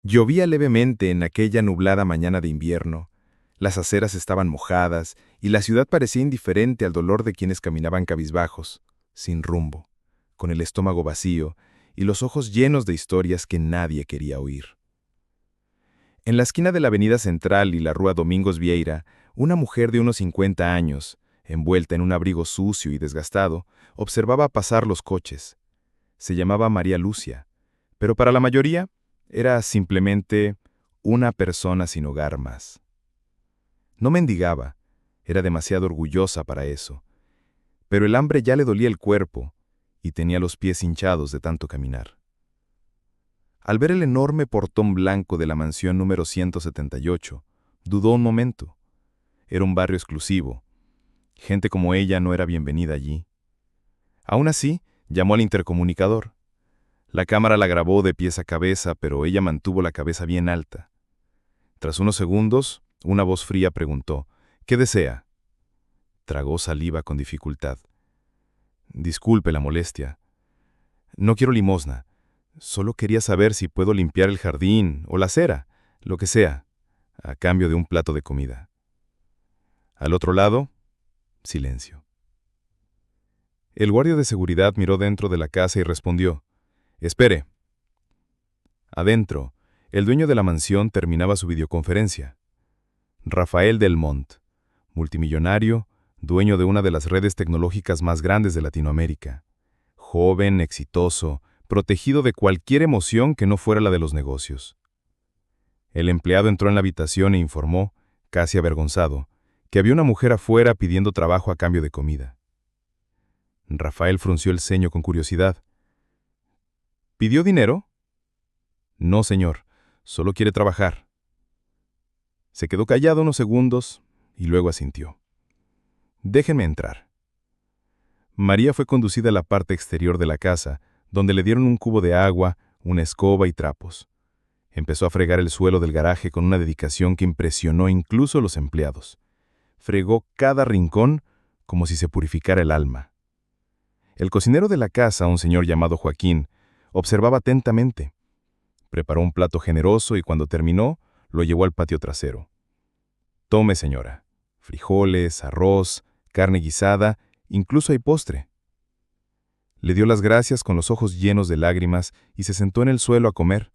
Llovía levemente en aquella nublada mañana de invierno. Las aceras estaban mojadas y la ciudad parecía indiferente al dolor de quienes caminaban cabizbajos, sin rumbo, con el estómago vacío y los ojos llenos de historias que nadie quería oír. En la esquina de la avenida Central y la rúa Domingos Vieira, una mujer de unos 50 años, envuelta en un abrigo sucio y desgastado, observaba pasar los coches. Se llamaba María Lucia, pero para la mayoría era simplemente una persona sin hogar más. No mendigaba, era demasiado orgullosa para eso, pero el hambre ya le dolía el cuerpo y tenía los pies hinchados de tanto caminar. Al ver el enorme portón blanco de la mansión número 178, dudó un momento. Era un barrio exclusivo. Gente como ella no era bienvenida allí. Aún así, llamó al intercomunicador. La cámara la grabó de pies a cabeza, pero ella mantuvo la cabeza bien alta. Tras unos segundos, una voz fría preguntó, «¿Qué desea?». Tragó saliva con dificultad. «Disculpe la molestia. No quiero limosna. Solo quería saber si puedo limpiar el jardín o la acera, lo que sea, a cambio de un plato de comida». Al otro lado, silencio. El guardia de seguridad miró dentro de la casa y respondió, «Espere». Adentro, el dueño de la mansión terminaba su videoconferencia. Rafael Del Montt, multimillonario, dueño de una de las redes tecnológicas más grandes de Latinoamérica. Joven, exitoso, protegido de cualquier emoción que no fuera la de los negocios. El empleado entró en la habitación e informó, casi avergonzado, que había una mujer afuera pidiendo trabajo a cambio de comida. Rafael frunció el ceño con curiosidad. ¿Pidió dinero? No, señor, solo quiere trabajar. Se quedó callado unos segundos y luego asintió. Déjenme entrar. María fue conducida a la parte exterior de la casa, donde le dieron un cubo de agua, una escoba y trapos. Empezó a fregar el suelo del garaje con una dedicación que impresionó incluso a los empleados. Fregó cada rincón como si se purificara el alma. El cocinero de la casa, un señor llamado Joaquín, observaba atentamente. Preparó un plato generoso y cuando terminó, lo llevó al patio trasero. Tome, señora. Frijoles, arroz, carne guisada, incluso hay postre. Le dio las gracias con los ojos llenos de lágrimas y se sentó en el suelo a comer.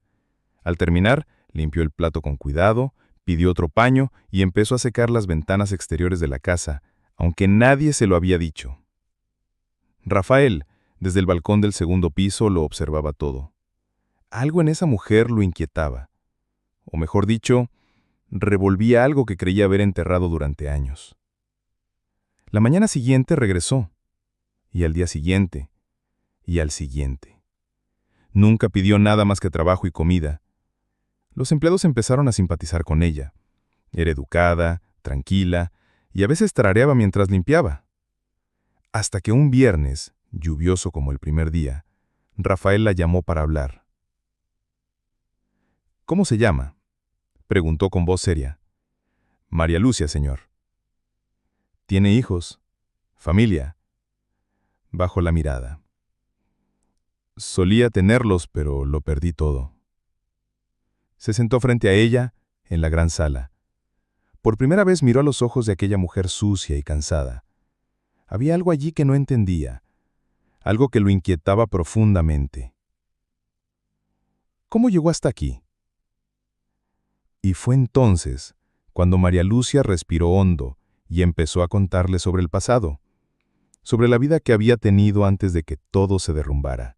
Al terminar, limpió el plato con cuidado, pidió otro paño y empezó a secar las ventanas exteriores de la casa, aunque nadie se lo había dicho. Rafael, desde el balcón del segundo piso, lo observaba todo. Algo en esa mujer lo inquietaba, o mejor dicho, revolvía algo que creía haber enterrado durante años. La mañana siguiente regresó, y al día siguiente, y al siguiente. Nunca pidió nada más que trabajo y comida. Los empleados empezaron a simpatizar con ella. Era educada, tranquila, y a veces tarareaba mientras limpiaba. Hasta que un viernes, lluvioso como el primer día, Rafael la llamó para hablar. «¿Cómo se llama?», preguntó con voz seria. «María Lucia, señor». «¿Tiene hijos? ¿Familia?». Bajó la mirada. «Solía tenerlos, pero lo perdí todo». Se sentó frente a ella, en la gran sala. Por primera vez miró a los ojos de aquella mujer sucia y cansada. Había algo allí que no entendía, algo que lo inquietaba profundamente. ¿Cómo llegó hasta aquí? Y fue entonces cuando María Lucia respiró hondo y empezó a contarle sobre el pasado, sobre la vida que había tenido antes de que todo se derrumbara.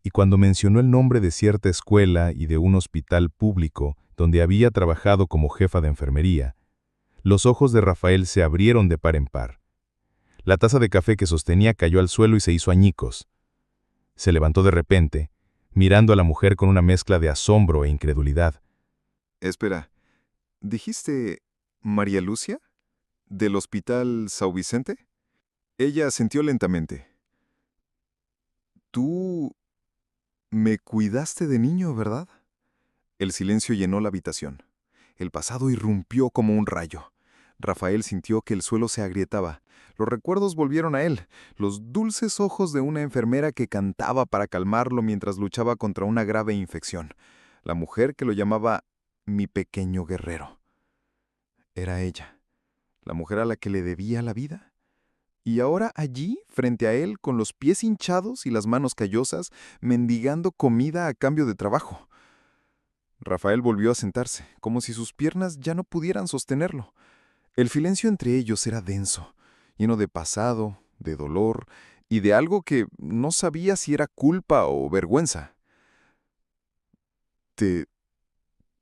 Y cuando mencionó el nombre de cierta escuela y de un hospital público donde había trabajado como jefa de enfermería, los ojos de Rafael se abrieron de par en par. La taza de café que sostenía cayó al suelo y se hizo añicos. Se levantó de repente, mirando a la mujer con una mezcla de asombro e incredulidad. Espera, ¿dijiste María Lucia? ¿Del Hospital São Vicente? Ella asintió lentamente. Tú me cuidaste de niño, ¿verdad? El silencio llenó la habitación. El pasado irrumpió como un rayo. Rafael sintió que el suelo se agrietaba. Los recuerdos volvieron a él, los dulces ojos de una enfermera que cantaba para calmarlo mientras luchaba contra una grave infección. la mujer que lo llamaba mi pequeño guerrero. Era ella, la mujer a la que le debía la vida. Y ahora allí, frente a él, con los pies hinchados y las manos callosas, mendigando comida a cambio de trabajo. Rafael volvió a sentarse, como si sus piernas ya no pudieran sostenerlo. El silencio entre ellos era denso, lleno de pasado, de dolor y de algo que no sabía si era culpa o vergüenza. Te...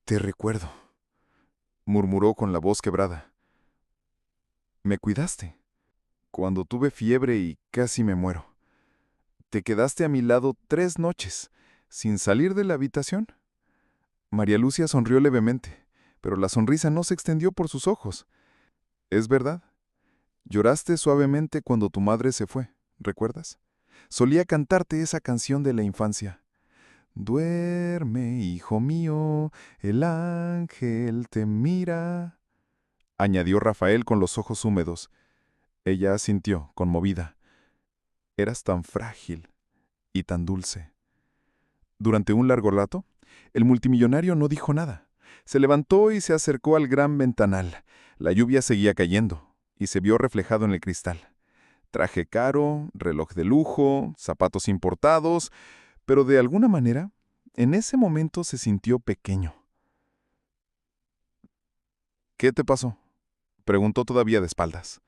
te recuerdo, murmuró con la voz quebrada. Me cuidaste, cuando tuve fiebre y casi me muero. Te quedaste a mi lado 3 noches, sin salir de la habitación. María Lucia sonrió levemente, pero la sonrisa no se extendió por sus ojos. Es verdad. Lloraste suavemente cuando tu madre se fue, ¿recuerdas? Solía cantarte esa canción de la infancia. Duerme, hijo mío, el ángel te mira, añadió Rafael con los ojos húmedos. Ella asintió, conmovida. Eras tan frágil y tan dulce. Durante un largo rato, el multimillonario no dijo nada. Se levantó y se acercó al gran ventanal. La lluvia seguía cayendo y se vio reflejado en el cristal. Traje caro, reloj de lujo, zapatos importados, pero de alguna manera, en ese momento se sintió pequeño. ¿Qué te pasó?, preguntó todavía de espaldas.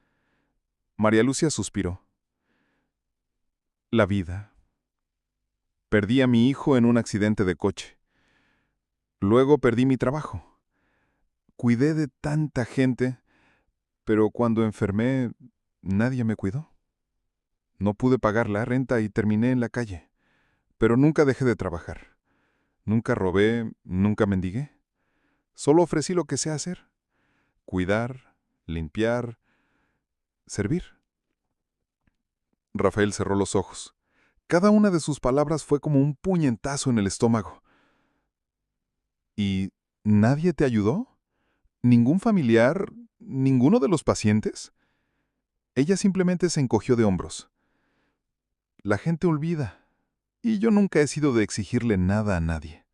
María Lucia suspiró. La vida. Perdí a mi hijo en un accidente de coche. Luego perdí mi trabajo. Cuidé de tanta gente, pero cuando enfermé, nadie me cuidó. No pude pagar la renta y terminé en la calle. Pero nunca dejé de trabajar. Nunca robé, nunca mendigué. Solo ofrecí lo que sé hacer. Cuidar, limpiar, servir. Rafael cerró los ojos. Cada una de sus palabras fue como un puñetazo en el estómago. ¿Y nadie te ayudó? ¿Ningún familiar? ¿Ninguno de los pacientes? Ella simplemente se encogió de hombros. La gente olvida, y yo nunca he sido de exigirle nada a nadie.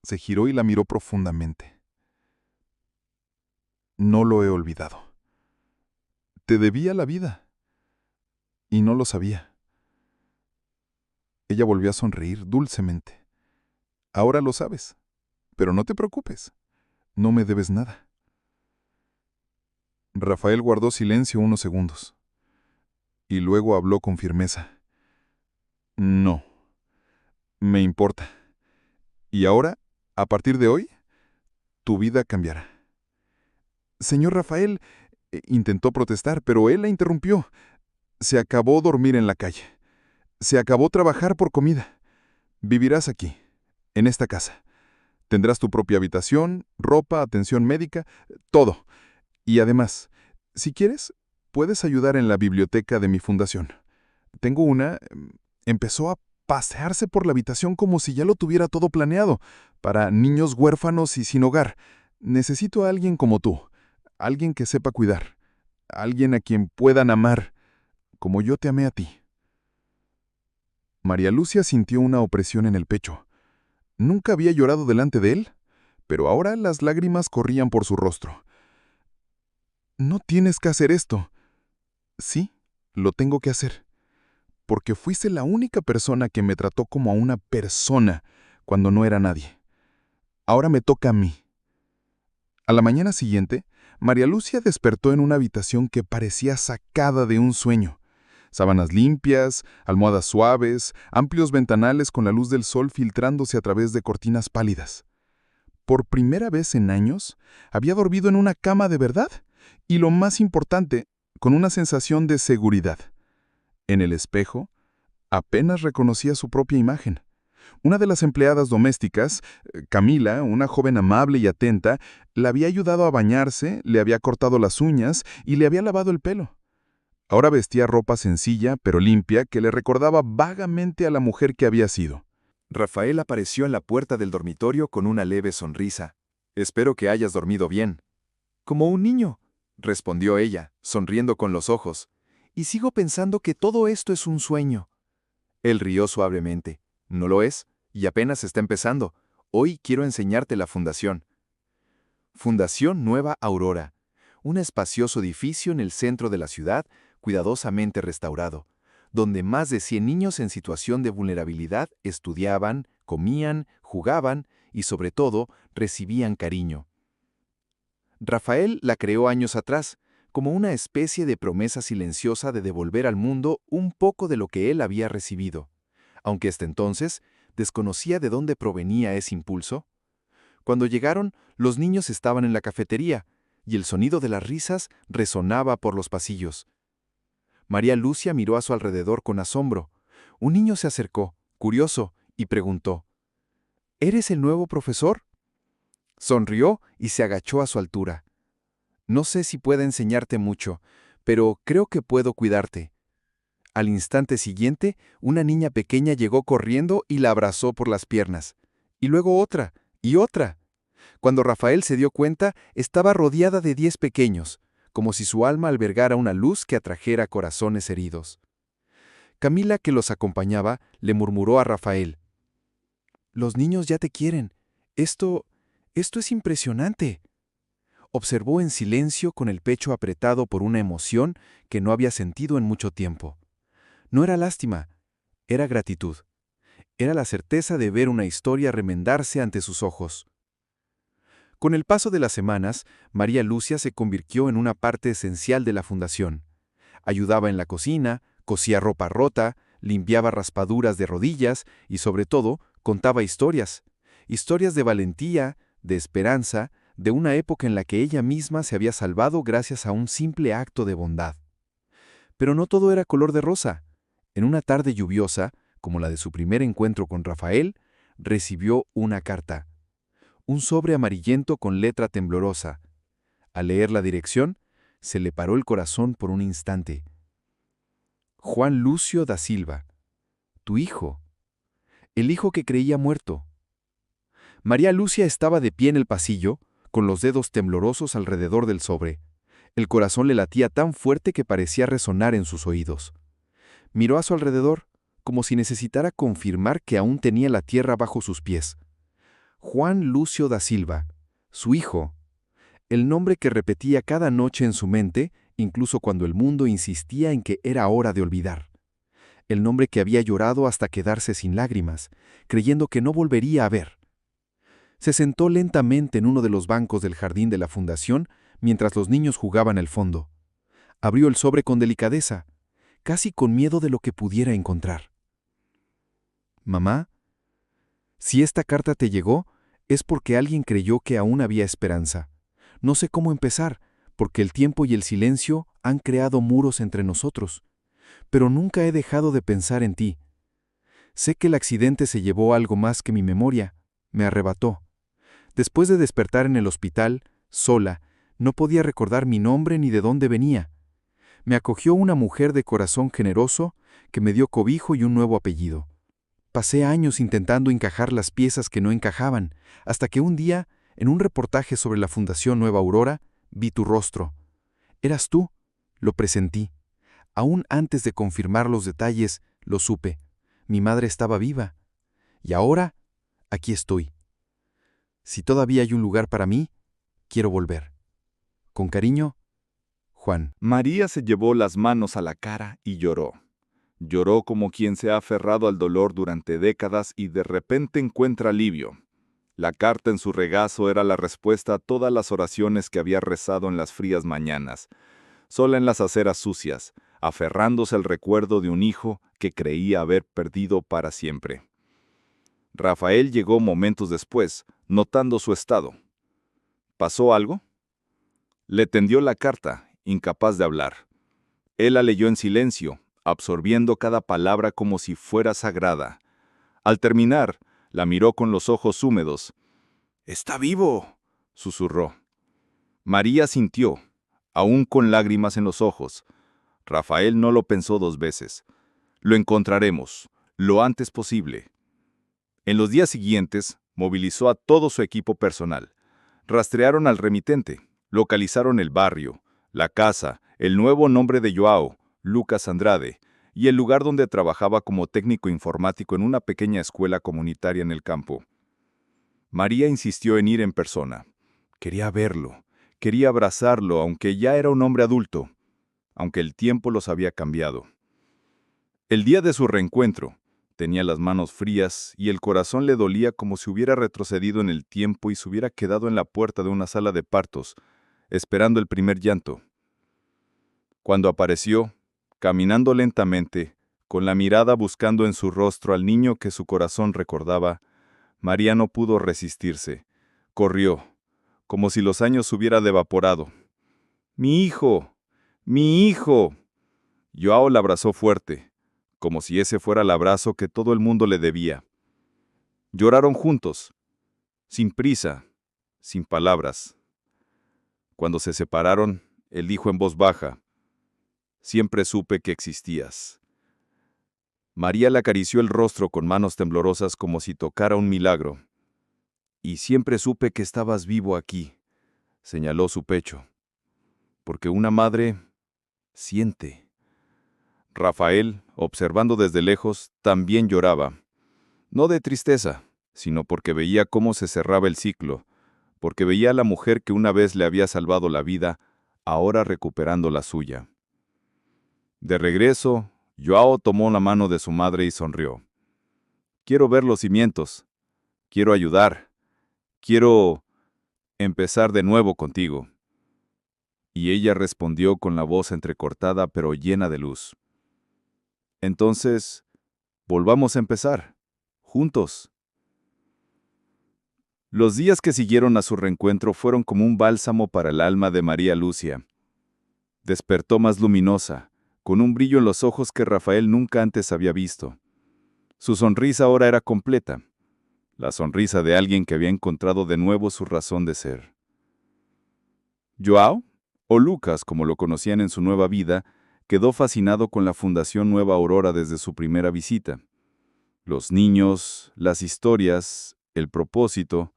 Se giró y la miró profundamente. No lo he olvidado. Te debía la vida, y no lo sabía. Ella volvió a sonreír dulcemente. Ahora lo sabes, pero no te preocupes. No me debes nada. Rafael guardó silencio unos segundos, y luego habló con firmeza. No, me importa. Y ahora, a partir de hoy, tu vida cambiará. Señor Rafael, intentó protestar, pero él la interrumpió. Se acabó dormir en la calle. Se acabó trabajar por comida. Vivirás aquí, en esta casa. Tendrás tu propia habitación, ropa, atención médica, todo. Y además, si quieres, puedes ayudar en la biblioteca de mi fundación. Tengo una... Empezó a pasearse por la habitación como si ya lo tuviera todo planeado, para niños huérfanos y sin hogar. Necesito a alguien como tú, alguien que sepa cuidar, alguien a quien puedan amar, como yo te amé a ti. María Lucia sintió una opresión en el pecho. Nunca había llorado delante de él, pero ahora las lágrimas corrían por su rostro. No tienes que hacer esto. Sí, lo tengo que hacer. Porque fuiste la única persona que me trató como a una persona cuando no era nadie. Ahora me toca a mí. A la mañana siguiente, María Lucia despertó en una habitación que parecía sacada de un sueño. Sábanas limpias, almohadas suaves, amplios ventanales con la luz del sol filtrándose a través de cortinas pálidas. Por primera vez en años, había dormido en una cama de verdad y, lo más importante, con una sensación de seguridad. En el espejo, apenas reconocía su propia imagen. Una de las empleadas domésticas, Camila, una joven amable y atenta, la había ayudado a bañarse, le había cortado las uñas y le había lavado el pelo. Ahora vestía ropa sencilla pero limpia que le recordaba vagamente a la mujer que había sido. Rafael apareció en la puerta del dormitorio con una leve sonrisa. «Espero que hayas dormido bien». «Como un niño», respondió ella, sonriendo con los ojos. «Y sigo pensando que todo esto es un sueño». Él rió suavemente. «No lo es, y apenas está empezando. Hoy quiero enseñarte la fundación. Fundación Nueva Aurora, un espacioso edificio en el centro de la ciudad, cuidadosamente restaurado, donde más de 100 niños en situación de vulnerabilidad estudiaban, comían, jugaban y, sobre todo, recibían cariño. Rafael la creó años atrás, como una especie de promesa silenciosa de devolver al mundo un poco de lo que él había recibido, aunque hasta entonces desconocía de dónde provenía ese impulso. Cuando llegaron, los niños estaban en la cafetería, y el sonido de las risas resonaba por los pasillos. María Lucia miró a su alrededor con asombro. Un niño se acercó, curioso, y preguntó, ¿Eres el nuevo profesor? Sonrió y se agachó a su altura. No sé si pueda enseñarte mucho, pero creo que puedo cuidarte. Al instante siguiente, una niña pequeña llegó corriendo y la abrazó por las piernas. Y luego otra, y otra. Cuando Rafael se dio cuenta, estaba rodeada de 10 pequeños, como si su alma albergara una luz que atrajera corazones heridos. Camila, que los acompañaba, le murmuró a Rafael, «Los niños ya te quieren. Esto es impresionante». Observó en silencio con el pecho apretado por una emoción que no había sentido en mucho tiempo. No era lástima, era gratitud. Era la certeza de ver una historia remendarse ante sus ojos. Con el paso de las semanas, María Lucia se convirtió en una parte esencial de la fundación. Ayudaba en la cocina, cosía ropa rota, limpiaba raspaduras de rodillas y, sobre todo, contaba historias. Historias de valentía, de esperanza, de una época en la que ella misma se había salvado gracias a un simple acto de bondad. Pero no todo era color de rosa. En una tarde lluviosa, como la de su primer encuentro con Rafael, recibió una carta. Un sobre amarillento con letra temblorosa. Al leer la dirección, se le paró el corazón por un instante. Juan Lucio da Silva, tu hijo, el hijo que creía muerto. María Lucia estaba de pie en el pasillo, con los dedos temblorosos alrededor del sobre. El corazón le latía tan fuerte que parecía resonar en sus oídos. Miró a su alrededor, como si necesitara confirmar que aún tenía la tierra bajo sus pies. Juan Lucio da Silva, su hijo, el nombre que repetía cada noche en su mente, incluso cuando el mundo insistía en que era hora de olvidar. El nombre que había llorado hasta quedarse sin lágrimas, creyendo que no volvería a ver. Se sentó lentamente en uno de los bancos del jardín de la fundación mientras los niños jugaban al fondo. Abrió el sobre con delicadeza, casi con miedo de lo que pudiera encontrar. «Mamá, si esta carta te llegó, es porque alguien creyó que aún había esperanza. No sé cómo empezar, porque el tiempo y el silencio han creado muros entre nosotros. Pero nunca he dejado de pensar en ti. Sé que el accidente se llevó algo más que mi memoria, me arrebató. Después de despertar en el hospital, sola, no podía recordar mi nombre ni de dónde venía. Me acogió una mujer de corazón generoso que me dio cobijo y un nuevo apellido. Pasé años intentando encajar las piezas que no encajaban, hasta que un día, en un reportaje sobre la Fundación Nueva Aurora, vi tu rostro. Eras tú, lo presentí. Aún antes de confirmar los detalles, lo supe. Mi madre estaba viva. Y ahora, aquí estoy. Si todavía hay un lugar para mí, quiero volver. Con cariño, Juan». María se llevó las manos a la cara y lloró. Lloró como quien se ha aferrado al dolor durante décadas y de repente encuentra alivio. La carta en su regazo era la respuesta a todas las oraciones que había rezado en las frías mañanas, sola en las aceras sucias, aferrándose al recuerdo de un hijo que creía haber perdido para siempre. Rafael llegó momentos después, notando su estado. ¿Pasó algo? Le tendió la carta, incapaz de hablar. Él la leyó en silencio, absorbiendo cada palabra como si fuera sagrada. Al terminar, la miró con los ojos húmedos. «¡Está vivo!», susurró. María sintió, aún con lágrimas en los ojos. Rafael no lo pensó 2 veces. «Lo encontraremos, lo antes posible». En los días siguientes, movilizó a todo su equipo personal. Rastrearon al remitente, localizaron el barrio, la casa, el nuevo nombre de Joao, Lucas Andrade, y el lugar donde trabajaba como técnico informático en una pequeña escuela comunitaria en el campo. María insistió en ir en persona. Quería verlo, quería abrazarlo, aunque ya era un hombre adulto, aunque el tiempo los había cambiado. El día de su reencuentro, tenía las manos frías y el corazón le dolía como si hubiera retrocedido en el tiempo y se hubiera quedado en la puerta de una sala de partos, esperando el primer llanto. Cuando apareció, caminando lentamente, con la mirada buscando en su rostro al niño que su corazón recordaba, María no pudo resistirse. Corrió, como si los años se hubiera evaporado. ¡Mi hijo! ¡Mi hijo! Joao la abrazó fuerte, como si ese fuera el abrazo que todo el mundo le debía. Lloraron juntos, sin prisa, sin palabras. Cuando se separaron, él dijo en voz baja: «Siempre supe que existías». María le acarició el rostro con manos temblorosas como si tocara un milagro. «Y siempre supe que estabas vivo aquí», señaló su pecho. «Porque una madre siente». Rafael, observando desde lejos, también lloraba. No de tristeza, sino porque veía cómo se cerraba el ciclo, porque veía a la mujer que una vez le había salvado la vida, ahora recuperando la suya. De regreso, Joao tomó la mano de su madre y sonrió. «Quiero ver los cimientos. Quiero ayudar. Quiero empezar de nuevo contigo». Y ella respondió con la voz entrecortada pero llena de luz: «Entonces, volvamos a empezar, juntos». Los días que siguieron a su reencuentro fueron como un bálsamo para el alma de María Lucia. Despertó más luminosa, con un brillo en los ojos que Rafael nunca antes había visto. Su sonrisa ahora era completa, la sonrisa de alguien que había encontrado de nuevo su razón de ser. Joao, o Lucas como lo conocían en su nueva vida, quedó fascinado con la Fundación Nueva Aurora desde su primera visita. Los niños, las historias, el propósito,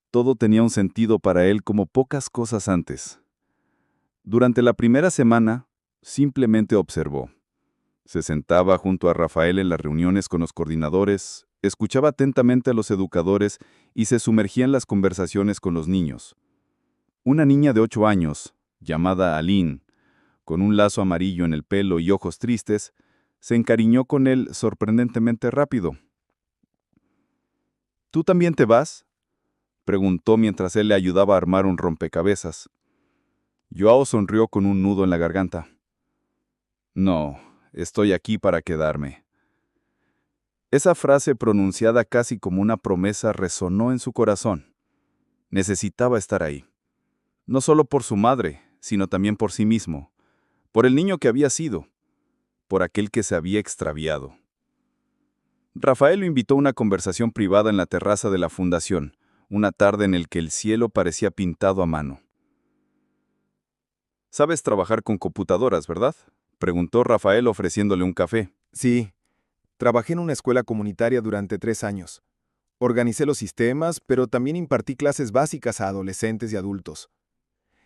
todo tenía un sentido para él como pocas cosas antes. Durante la primera semana, simplemente observó. Se sentaba junto a Rafael en las reuniones con los coordinadores, escuchaba atentamente a los educadores y se sumergía en las conversaciones con los niños. Una niña de 8 años, llamada Aline, con un lazo amarillo en el pelo y ojos tristes, se encariñó con él sorprendentemente rápido. «¿Tú también te vas?», preguntó mientras él le ayudaba a armar un rompecabezas. Joao sonrió con un nudo en la garganta. «No, estoy aquí para quedarme». Esa frase pronunciada casi como una promesa resonó en su corazón. Necesitaba estar ahí. No solo por su madre, sino también por sí mismo, por el niño que había sido, por aquel que se había extraviado. Rafael lo invitó a una conversación privada en la terraza de la fundación, una tarde en la que el cielo parecía pintado a mano. «Sabes trabajar con computadoras, ¿verdad?», preguntó Rafael ofreciéndole un café. Sí, trabajé en una escuela comunitaria durante 3 años. Organicé los sistemas, pero también impartí clases básicas a adolescentes y adultos.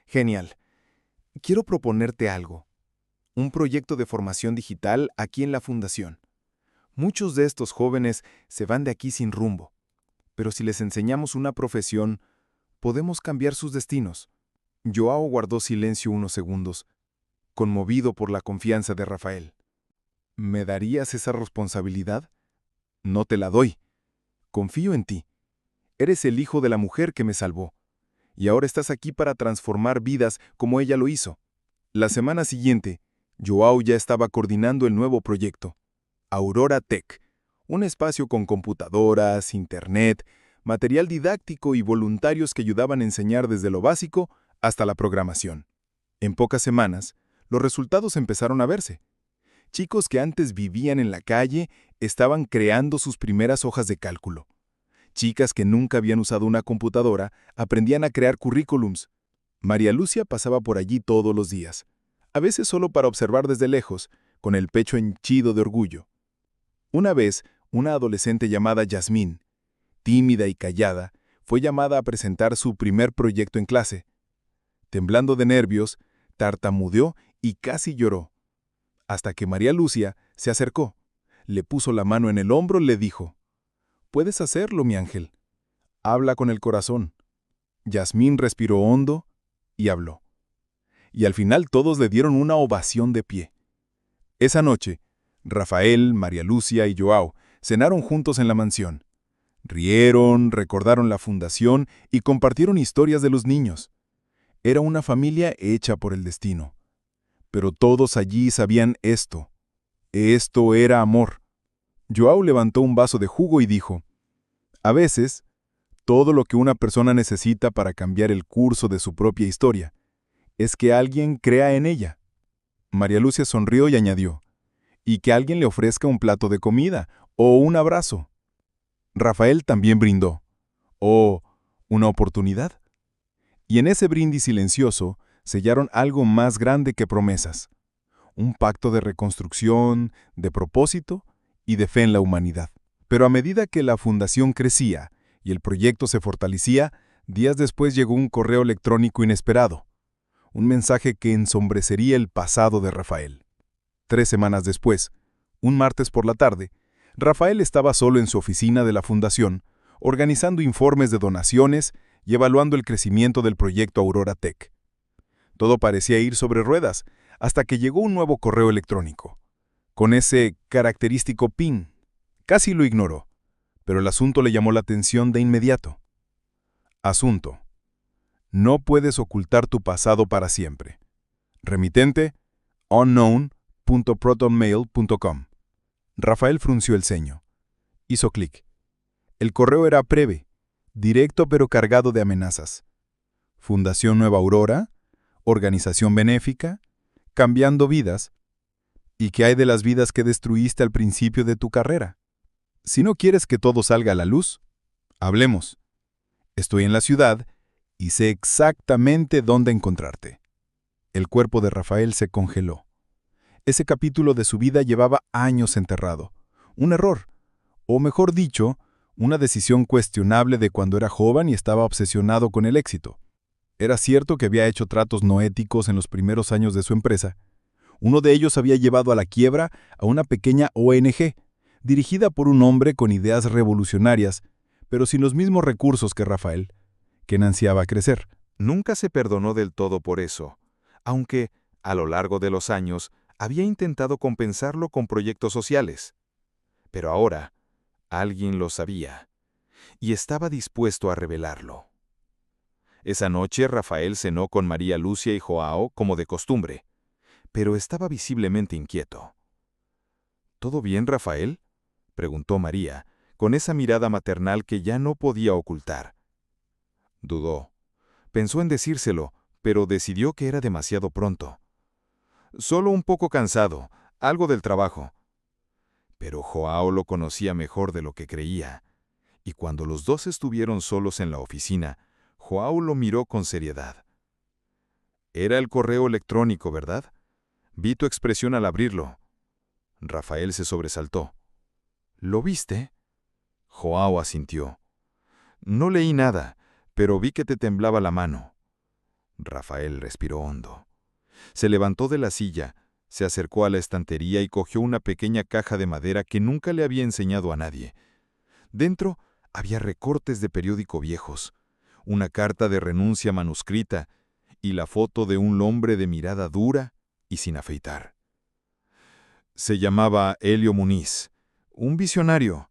Genial. Quiero proponerte algo. Un proyecto de formación digital aquí en la fundación. Muchos de estos jóvenes se van de aquí sin rumbo, pero si les enseñamos una profesión, podemos cambiar sus destinos. Joao guardó silencio unos segundos, conmovido por la confianza de Rafael. ¿Me darías esa responsabilidad? No te la doy. Confío en ti. Eres el hijo de la mujer que me salvó, y ahora estás aquí para transformar vidas como ella lo hizo. La semana siguiente, Joao ya estaba coordinando el nuevo proyecto, Aurora Tech, un espacio con computadoras, internet, material didáctico y voluntarios que ayudaban a enseñar desde lo básico hasta la programación. En pocas semanas, los resultados empezaron a verse. Chicos que antes vivían en la calle estaban creando sus primeras hojas de cálculo. Chicas que nunca habían usado una computadora aprendían a crear currículums. María Lucia pasaba por allí todos los días, a veces solo para observar desde lejos, con el pecho henchido de orgullo. Una vez, una adolescente llamada Yasmín, tímida y callada, fue llamada a presentar su primer proyecto en clase. Temblando de nervios, tartamudeó y casi lloró. Hasta que María Lucia se acercó, le puso la mano en el hombro y le dijo: «Puedes hacerlo, mi ángel. habla con el corazón. Yasmín respiró hondo y habló. Y al final todos le dieron una ovación de pie. Esa noche, Rafael, María Lucia y Joao cenaron juntos en la mansión. Rieron, recordaron la fundación y compartieron historias de los niños. Era una familia hecha por el destino. Pero todos allí sabían esto. Esto era amor. Joao levantó un vaso de jugo y dijo: a veces, todo lo que una persona necesita para cambiar el curso de su propia historia es que alguien crea en ella. María Lucia sonrió y añadió: y que alguien le ofrezca un plato de comida o un abrazo. Rafael también brindó. ¿O una oportunidad? Y en ese brindis silencioso sellaron algo más grande que promesas. Un pacto de reconstrucción, de propósito y de fe en la humanidad. Pero a medida que la fundación crecía y el proyecto se fortalecía, días después llegó un correo electrónico inesperado. Un mensaje que ensombrecería el pasado de Rafael. 3 semanas después, un martes por la tarde, Rafael estaba solo en su oficina de la fundación, organizando informes de donaciones y evaluando el crecimiento del proyecto Aurora Tech. Todo parecía ir sobre ruedas, hasta que llegó un nuevo correo electrónico. Con ese característico PIN. Casi lo ignoró, pero el asunto le llamó la atención de inmediato. Asunto: no puedes ocultar tu pasado para siempre. Remitente: unknown.protonmail.com. Rafael frunció el ceño. Hizo clic. El correo era breve, directo pero cargado de amenazas. Fundación Nueva Aurora, organización benéfica, cambiando vidas. ¿Y qué hay de las vidas que destruiste al principio de tu carrera? Si no quieres que todo salga a la luz, hablemos. Estoy en la ciudad y sé exactamente dónde encontrarte. El cuerpo de Rafael se congeló. Ese capítulo de su vida llevaba años enterrado. Un error, o mejor dicho, una decisión cuestionable de cuando era joven y estaba obsesionado con el éxito. Era cierto que había hecho tratos no éticos en los primeros años de su empresa. Uno de ellos había llevado a la quiebra a una pequeña ONG, dirigida por un hombre con ideas revolucionarias, pero sin los mismos recursos que Rafael, que ansiaba crecer. Nunca se perdonó del todo por eso, aunque, a lo largo de los años, había intentado compensarlo con proyectos sociales. Pero ahora, alguien lo sabía, y estaba dispuesto a revelarlo. Esa noche Rafael cenó con María Lucia y Joao como de costumbre, pero estaba visiblemente inquieto. ¿Todo bien, Rafael?, preguntó María, con esa mirada maternal que ya no podía ocultar. Dudó. Pensó en decírselo, pero decidió que era demasiado pronto. Solo un poco cansado, algo del trabajo. Pero Joao lo conocía mejor de lo que creía, y cuando los dos estuvieron solos en la oficina, Joao lo miró con seriedad. Era el correo electrónico, ¿verdad? Vi tu expresión al abrirlo. Rafael se sobresaltó. ¿Lo viste? Joao asintió. No leí nada, pero vi que te temblaba la mano. Rafael respiró hondo. Se levantó de la silla, se acercó a la estantería y cogió una pequeña caja de madera que nunca le había enseñado a nadie. Dentro había recortes de periódico viejos, una carta de renuncia manuscrita y la foto de un hombre de mirada dura y sin afeitar. Se llamaba Helio Muniz, un visionario.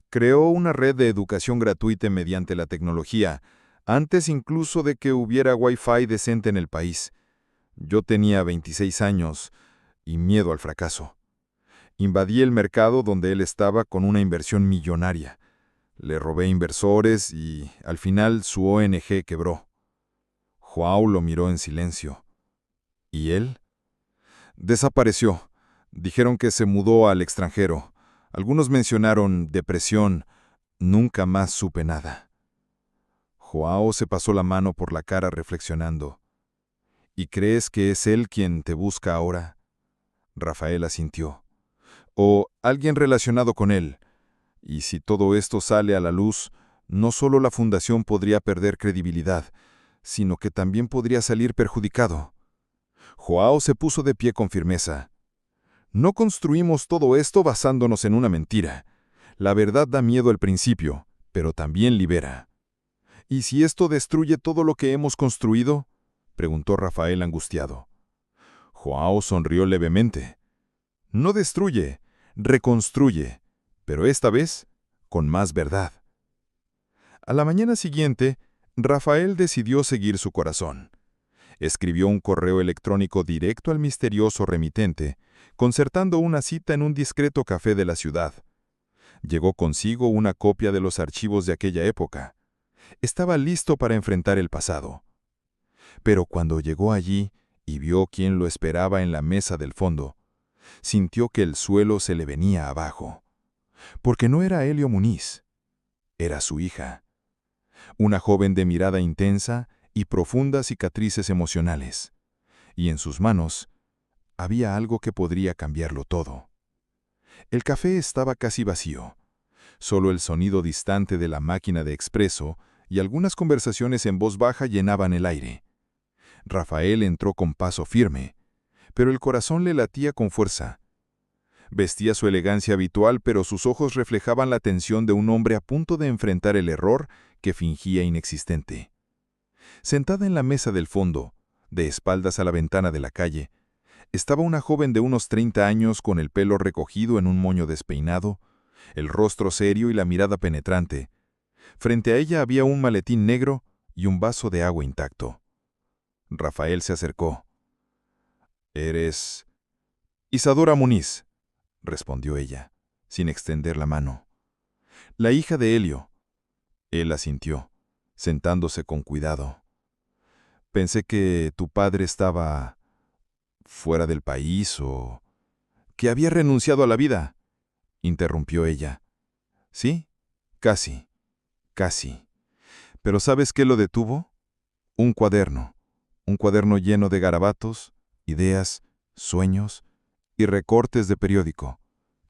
Creó una red de educación gratuita mediante la tecnología, antes incluso de que hubiera Wi-Fi decente en el país. Yo tenía 26 años y miedo al fracaso. Invadí el mercado donde él estaba con una inversión millonaria. Le robé inversores y, al final, su ONG quebró. Joao lo miró en silencio. ¿Y él? Desapareció. Dijeron que se mudó al extranjero. Algunos mencionaron depresión. Nunca más supe nada. Joao se pasó la mano por la cara reflexionando. ¿Y crees que es él quien te busca ahora? Rafael asintió. O alguien relacionado con él. Y si todo esto sale a la luz, no solo la fundación podría perder credibilidad, sino que también podría salir perjudicado. Joao se puso de pie con firmeza. No construimos todo esto basándonos en una mentira. La verdad da miedo al principio, pero también libera. ¿Y si esto destruye todo lo que hemos construido?, preguntó Rafael angustiado. Joao sonrió levemente. No destruye, reconstruye, pero esta vez con más verdad. A la mañana siguiente, Rafael decidió seguir su corazón. Escribió un correo electrónico directo al misterioso remitente, concertando una cita en un discreto café de la ciudad. Llevó consigo una copia de los archivos de aquella época. Estaba listo para enfrentar el pasado. Pero cuando llegó allí y vio quién lo esperaba en la mesa del fondo, sintió que el suelo se le venía abajo. Porque no era Helio Muniz, era su hija. Una joven de mirada intensa y profundas cicatrices emocionales. Y en sus manos había algo que podría cambiarlo todo. El café estaba casi vacío. Solo el sonido distante de la máquina de expreso y algunas conversaciones en voz baja llenaban el aire. Rafael entró con paso firme, pero el corazón le latía con fuerza. Vestía su elegancia habitual, pero sus ojos reflejaban la tensión de un hombre a punto de enfrentar el error que fingía inexistente. Sentada en la mesa del fondo, de espaldas a la ventana de la calle, estaba una joven de unos 30 años con el pelo recogido en un moño despeinado, el rostro serio y la mirada penetrante. Frente a ella había un maletín negro y un vaso de agua intacto. Rafael se acercó. «¿Eres Isadora Muniz?», respondió ella, sin extender la mano. «La hija de Helio». Él asintió, sentándose con cuidado. «Pensé que tu padre estaba fuera del país o que había renunciado a la vida», interrumpió ella. «Sí, casi, casi. Pero ¿sabes qué lo detuvo? Un cuaderno lleno de garabatos, ideas, sueños y recortes de periódico,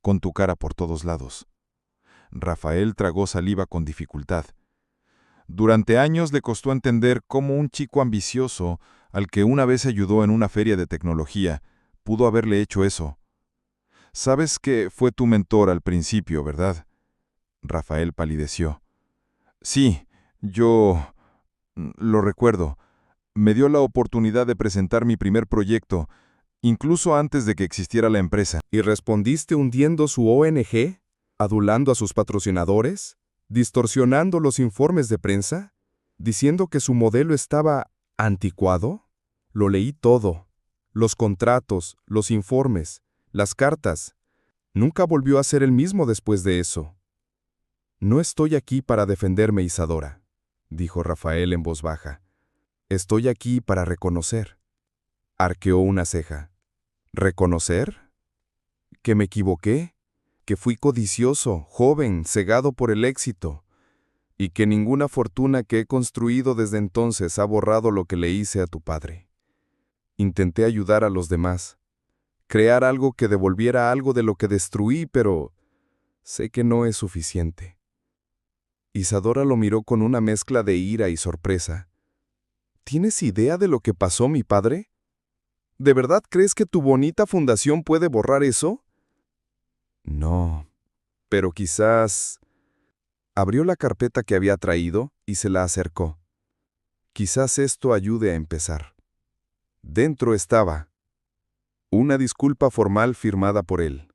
con tu cara por todos lados». Rafael tragó saliva con dificultad. Durante años le costó entender cómo un chico ambicioso, al que una vez ayudó en una feria de tecnología, pudo haberle hecho eso. «Sabes que fue tu mentor al principio, ¿verdad?». Rafael palideció. «Sí, yo lo recuerdo. Me dio la oportunidad de presentar mi primer proyecto, incluso antes de que existiera la empresa». ¿Y respondiste hundiendo su ONG? ¿Adulando a sus patrocinadores? ¿Distorsionando los informes de prensa? ¿Diciendo que su modelo estaba anticuado? Lo leí todo. Los contratos, los informes, las cartas. Nunca volvió a ser el mismo después de eso. «No estoy aquí para defenderme, Isadora», dijo Rafael en voz baja. «Estoy aquí para reconocer». Arqueó una ceja. ¿Reconocer? ¿Que me equivoqué? ¿Que fui codicioso, joven, cegado por el éxito? ¿Y que ninguna fortuna que he construido desde entonces ha borrado lo que le hice a tu padre? Intenté ayudar a los demás, crear algo que devolviera algo de lo que destruí, pero sé que no es suficiente. Isadora lo miró con una mezcla de ira y sorpresa. ¿Tienes idea de lo que pasó, mi padre? ¿De verdad crees que tu bonita fundación puede borrar eso? No, pero quizás... Abrió la carpeta que había traído y se la acercó. Quizás esto ayude a empezar. Dentro estaba una disculpa formal firmada por él,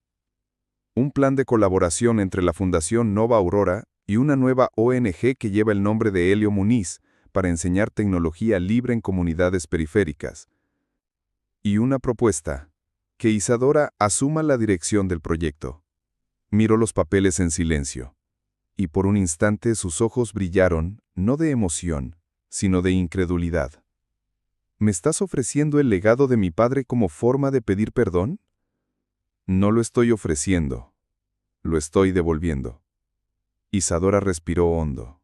un plan de colaboración entre la Fundación Nova Aurora y una nueva ONG que lleva el nombre de Helio Muniz para enseñar tecnología libre en comunidades periféricas, y una propuesta, que Isadora asuma la dirección del proyecto. Miró los papeles en silencio, y por un instante sus ojos brillaron, no de emoción, sino de incredulidad. ¿Me estás ofreciendo el legado de mi padre como forma de pedir perdón? No lo estoy ofreciendo, lo estoy devolviendo. Isadora respiró hondo.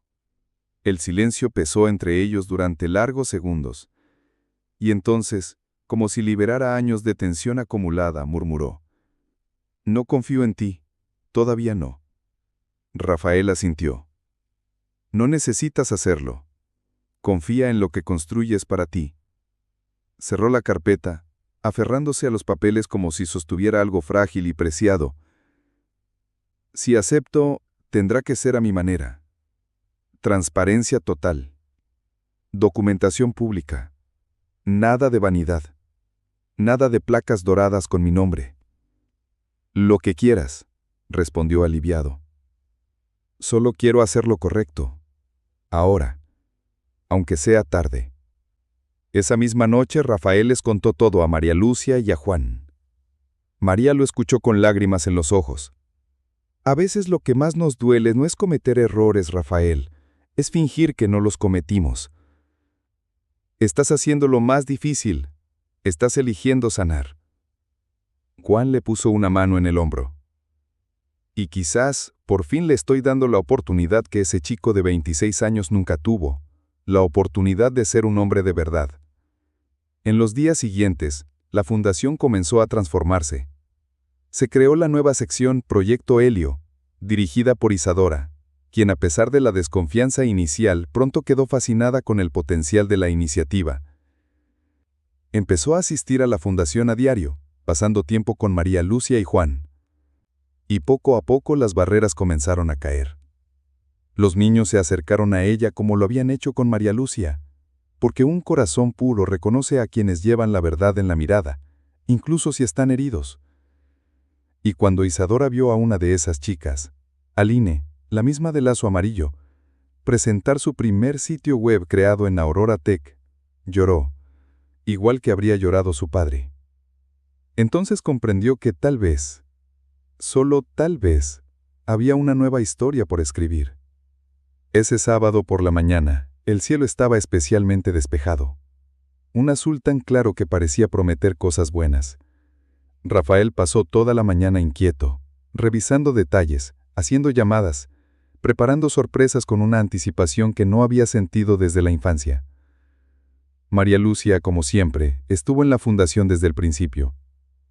El silencio pesó entre ellos durante largos segundos, y entonces, como si liberara años de tensión acumulada, murmuró: «No confío en ti, todavía no». Rafael asintió. «No necesitas hacerlo. Confía en lo que construyes para ti». Cerró la carpeta, aferrándose a los papeles como si sostuviera algo frágil y preciado. «Si acepto, tendrá que ser a mi manera. Transparencia total. Documentación pública. Nada de vanidad. Nada de placas doradas con mi nombre. Lo que quieras, respondió aliviado. Solo quiero hacer lo correcto. Ahora, aunque sea tarde. Esa misma noche Rafael les contó todo a María Lucia y a Juan. María lo escuchó con lágrimas en los ojos. A veces lo que más nos duele no es cometer errores, Rafael, es fingir que no los cometimos. Estás haciendo lo más difícil. Estás eligiendo sanar. Juan le puso una mano en el hombro. Y quizás, por fin le estoy dando la oportunidad que ese chico de 26 años nunca tuvo, la oportunidad de ser un hombre de verdad. En los días siguientes, la fundación comenzó a transformarse. Se creó la nueva sección Proyecto Helio, dirigida por Isadora, quien a pesar de la desconfianza inicial pronto quedó fascinada con el potencial de la iniciativa. Empezó a asistir a la fundación a diario, pasando tiempo con María Lucia y Juan. Y poco a poco las barreras comenzaron a caer. Los niños se acercaron a ella como lo habían hecho con María Lucia, porque un corazón puro reconoce a quienes llevan la verdad en la mirada, incluso si están heridos. Y cuando Isadora vio a una de esas chicas, Aline, la misma de lazo amarillo, presentar su primer sitio web creado en Aurora Tech, lloró, igual que habría llorado su padre. Entonces comprendió que tal vez, solo tal vez, había una nueva historia por escribir. Ese sábado por la mañana, el cielo estaba especialmente despejado. Un azul tan claro que parecía prometer cosas buenas. Rafael pasó toda la mañana inquieto, revisando detalles, haciendo llamadas, preparando sorpresas con una anticipación que no había sentido desde la infancia. María Lucia, como siempre, estuvo en la fundación desde el principio.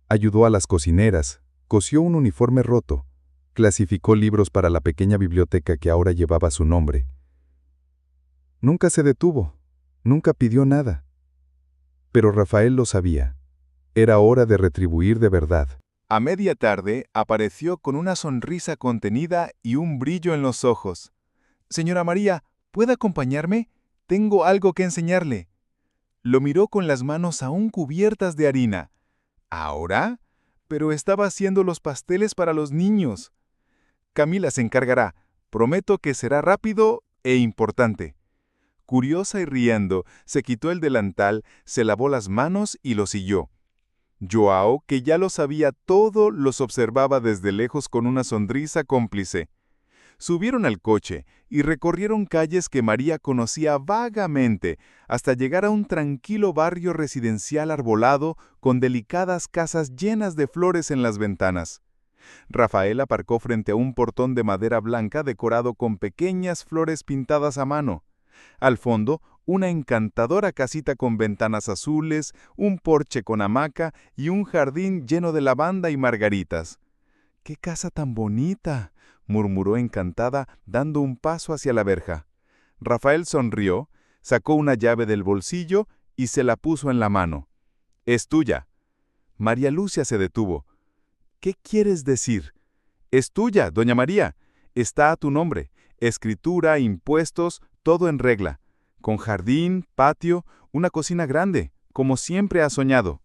Ayudó a las cocineras, cosió un uniforme roto, clasificó libros para la pequeña biblioteca que ahora llevaba su nombre. Nunca se detuvo, nunca pidió nada. Pero Rafael lo sabía. Era hora de retribuir de verdad. A media tarde apareció con una sonrisa contenida y un brillo en los ojos. «Señora María, ¿puede acompañarme? Tengo algo que enseñarle». Lo miró con las manos aún cubiertas de harina. ¿Ahora? Pero estaba haciendo los pasteles para los niños. Camila se encargará. Prometo que será rápido e importante. Curiosa y riendo, se quitó el delantal, se lavó las manos y lo siguió. Joao, que ya lo sabía todo, los observaba desde lejos con una sonrisa cómplice. Subieron al coche y recorrieron calles que María conocía vagamente, hasta llegar a un tranquilo barrio residencial arbolado con delicadas casas llenas de flores en las ventanas. Rafael aparcó frente a un portón de madera blanca decorado con pequeñas flores pintadas a mano. Al fondo, una encantadora casita con ventanas azules, un porche con hamaca y un jardín lleno de lavanda y margaritas. «¡Qué casa tan bonita!», murmuró encantada, dando un paso hacia la verja. Rafael sonrió, sacó una llave del bolsillo y se la puso en la mano. «Es tuya». María Lucia se detuvo. «¿Qué quieres decir?» «Es tuya, doña María. Está a tu nombre. Escritura, impuestos, todo en regla. Con jardín, patio, una cocina grande, como siempre has soñado».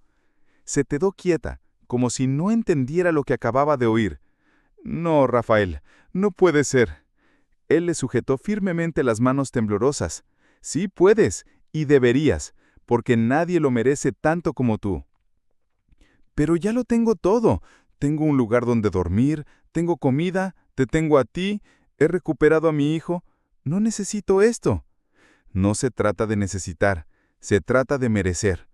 Se quedó quieta, como si no entendiera lo que acababa de oír. «No, Rafael, no puede ser». Él le sujetó firmemente las manos temblorosas. «Sí puedes, y deberías, porque nadie lo merece tanto como tú». «Pero ya lo tengo todo. Tengo un lugar donde dormir, tengo comida, te tengo a ti, he recuperado a mi hijo. No necesito esto». «No se trata de necesitar, se trata de merecer.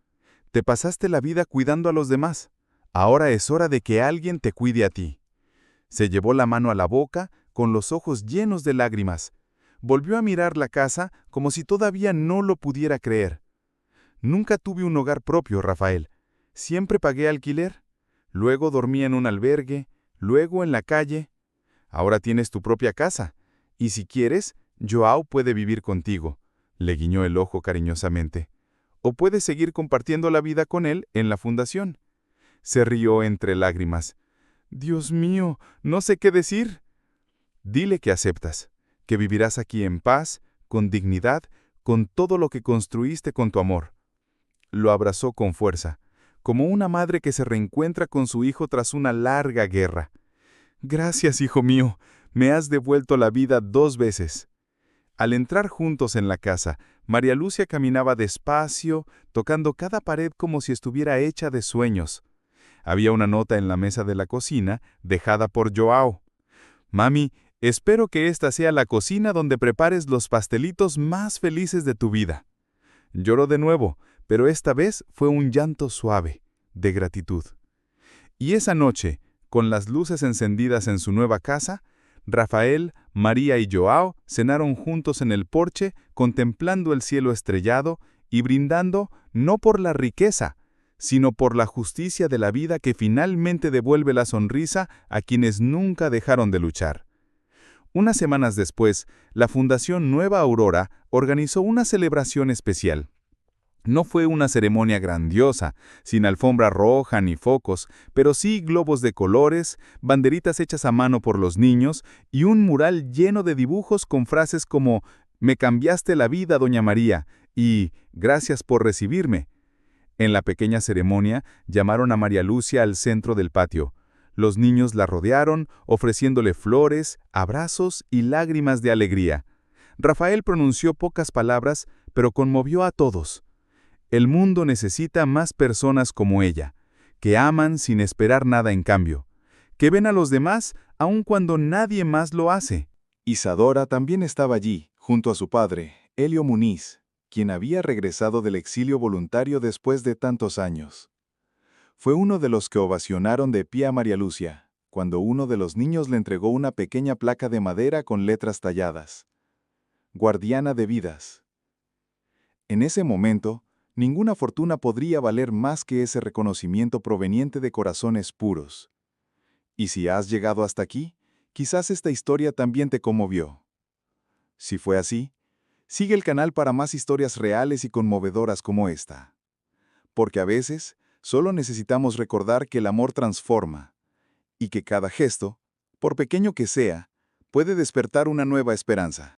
Te pasaste la vida cuidando a los demás. Ahora es hora de que alguien te cuide a ti». Se llevó la mano a la boca, con los ojos llenos de lágrimas. Volvió a mirar la casa como si todavía no lo pudiera creer. «Nunca tuve un hogar propio, Rafael. Siempre pagué alquiler. Luego dormí en un albergue, luego en la calle. Ahora tienes tu propia casa. Y si quieres, Joao puede vivir contigo», le guiñó el ojo cariñosamente. «O puedes seguir compartiendo la vida con él en la fundación». Se rió entre lágrimas. «Dios mío, no sé qué decir». «Dile que aceptas. que vivirás aquí en paz, con dignidad, con todo lo que construiste con tu amor. Lo abrazó con fuerza, como una madre que se reencuentra con su hijo tras una larga guerra. Gracias, hijo mío, me has devuelto la vida 2 veces. Al entrar juntos en la casa, María Lucia caminaba despacio, tocando cada pared como si estuviera hecha de sueños. Había una nota en la mesa de la cocina, dejada por Joao. Mami, espero que esta sea la cocina donde prepares los pastelitos más felices de tu vida. Lloró de nuevo, pero esta vez fue un llanto suave, de gratitud. Y esa noche, con las luces encendidas en su nueva casa, Rafael, María y Joao cenaron juntos en el porche, contemplando el cielo estrellado y brindando no por la riqueza, sino por la justicia de la vida que finalmente devuelve la sonrisa a quienes nunca dejaron de luchar. Unas semanas después, la Fundación Nueva Aurora organizó una celebración especial. No fue una ceremonia grandiosa, sin alfombra roja ni focos, pero sí globos de colores, banderitas hechas a mano por los niños y un mural lleno de dibujos con frases como «Me cambiaste la vida, Doña María» y «Gracias por recibirme». En la pequeña ceremonia llamaron a María Lucia al centro del patio. Los niños la rodearon, ofreciéndole flores, abrazos y lágrimas de alegría. Rafael pronunció pocas palabras, pero conmovió a todos. El mundo necesita más personas como ella, que aman sin esperar nada en cambio, que ven a los demás aun cuando nadie más lo hace. Isadora también estaba allí, junto a su padre, Helio Muniz, quien había regresado del exilio voluntario después de tantos años. Fue uno de los que ovacionaron de pie a María Lucia, cuando uno de los niños le entregó una pequeña placa de madera con letras talladas. Guardiana de vidas. En ese momento, ninguna fortuna podría valer más que ese reconocimiento proveniente de corazones puros. Y si has llegado hasta aquí, quizás esta historia también te conmovió. Si fue así, sigue el canal para más historias reales y conmovedoras como esta. Porque a veces, solo necesitamos recordar que el amor transforma, y que cada gesto, por pequeño que sea, puede despertar una nueva esperanza.